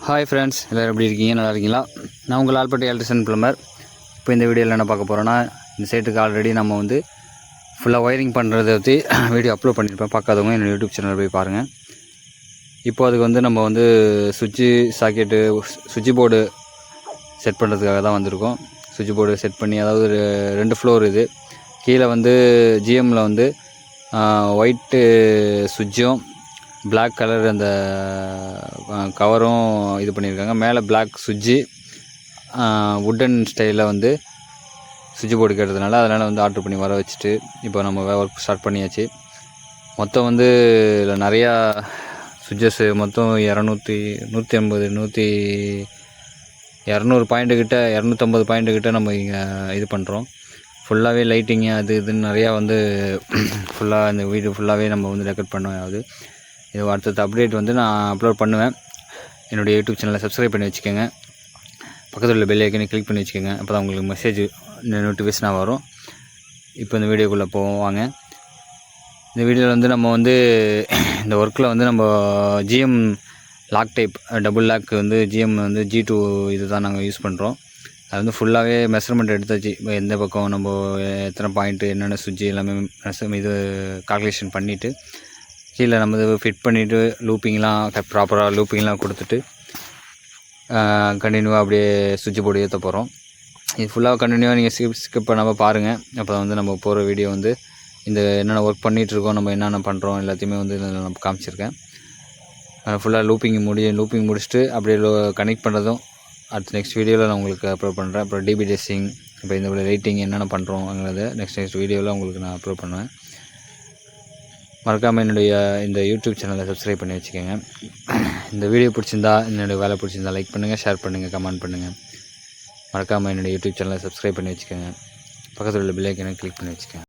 Hi friends, எல்லோரும் எப்படி இருக்கீங்க? நல்லா இருக்கீங்களா? நான் உங்கள் லால்பட்டி எலக்ட்ரிஷியன் ப்ளம்பர். இப்போ இந்த வீடியோவில் என்ன பார்க்க போகிறோன்னா, இந்த சைட்டுக்கு ஆல்ரெடி நம்ம வந்து ஃபுல்லாக ஒயரிங் பண்ணுறதை பற்றி வீடியோ அப்லோட் பண்ணியிருப்பேன். பார்க்காதவங்க என்னோடய யூடியூப் சேனலில் போய் பாருங்கள். இப்போ அதுக்கு வந்து நம்ம வந்து சுவிட்சு சாக்கெட்டு சுவிட்ச் போர்டு செட் பண்ணுறதுக்காக தான் வந்திருக்கோம். சுவிட்ச் போர்டு செட் பண்ணி, அதாவது 2 ஃப்ளோர் இது. கீழே வந்து ஜிஎம்மில் வந்து ஒயிட்டு சுவிட்சும் பிளாக் கலர் அந்த கவரும் இது பண்ணியிருக்காங்க. மேலே பிளாக் சுவிட்சு வுட்டன் ஸ்டைலில் வந்து சுவிட்ச் போர்டு கேட்டதுனால அதனால் வந்து ஆர்டர் பண்ணி வர வச்சுட்டு இப்போ நம்ம ஒர்க் ஸ்டார்ட் பண்ணியாச்சு. மொத்தம் வந்து இதில் நிறையா சுவிட்சஸ் மொத்தம் 200 பாயிண்ட்டுக்கிட்ட 250 பாயிண்ட்டுக்கிட்ட நம்ம இங்கே இது பண்ணுறோம். ஃபுல்லாகவே லைட்டிங்கு அது இதுன்னு நிறையா வந்து ஃபுல்லாக இந்த வீடு ஃபுல்லாகவே நம்ம வந்து ரெக்கார்ட் பண்ணுவேன். அது இது அடுத்தது அப்டேட் வந்து நான் அப்லோட் பண்ணுவேன். என்னுடைய யூடியூப் சேனலை சப்ஸ்கிரைப் பண்ணி வச்சுக்கோங்க. பக்கத்தில் உள்ள பெல் ஐக்கனை கிளிக் பண்ணி வச்சுக்கோங்க. அப்போ தான் உங்களுக்கு மெசேஜ் நோட்டிஃபிகேஷனாக வரும். இப்போ இந்த வீடியோக்குள்ளே போவாங்க. இந்த வீடியோவில் வந்து நம்ம வந்து இந்த ஒர்க்கில் வந்து நம்ம GM log type double log வந்து ஜிஎம் வந்து G2 இது தான் நாங்கள் யூஸ் பண்ணுறோம். அது வந்து ஃபுல்லாகவே மெஷர்மெண்ட் எடுத்தாச்சு. எந்த பக்கம் நம்ம எத்தனை பாயிண்ட்டு என்னென்ன சுவிட்சு எல்லாமே இது கால்குலேஷன் பண்ணிவிட்டு கீழே நம்ம இது ஃபிட் பண்ணிவிட்டு லூப்பிங்லாம் ப்ராப்பராக லூப்பிங்லாம் கொடுத்துட்டு கண்டினியூவாக அப்படியே சுவிட்ச் போர்டு ஏற்ற போகிறோம். இது ஃபுல்லாக கண்டினியூவாக நீங்கள் ஸ்கிப் பண்ணாமல் பாருங்கள். அப்போ தான் வந்து நம்ம போகிற வீடியோ வந்து இந்த என்னென்ன ஒர்க் பண்ணிகிட்ருக்கோம், நம்ம என்னென்ன பண்ணுறோம் எல்லாத்தையுமே வந்து நம்ம காமிச்சிருக்கேன். ஃபுல்லாக லூப்பிங் முடிச்சுட்டு அப்படியே கனெக்ட் பண்ணுறதும் அடுத்த நெக்ஸ்ட் வீடியோவில் நான் உங்களுக்கு அப்லோட் பண்ணுறேன். அப்புறம் டிபி டெஸ்டிங், இப்போ இந்த லைட்டிங் என்னென்ன பண்ணுறோங்கிறத நெக்ஸ்ட் வீடியோவில் உங்களுக்கு நான் அப்லோட் பண்ணுவேன். மறக்காமல் என்னுடைய இந்த யூடியூப் சேனலை சப்ஸ்கிரைப் பண்ணி வச்சுக்கோங்க. இந்த வீடியோ பிடிச்சிருந்தா, என்னுடைய வேலை பிடிச்சிருந்தா லைக் பண்ணுங்கள், ஷேர் பண்ணுங்கள், கமெண்ட் பண்ணுங்கள். மறக்காமல் என்னுடைய யூடியூப் சேனலை சப்ஸ்கிரைப் பண்ணி வச்சுக்கோங்க. பக்கத்தில் உள்ள பெல் ஐக்கனை கிளிக் பண்ணி வச்சுக்கோங்க.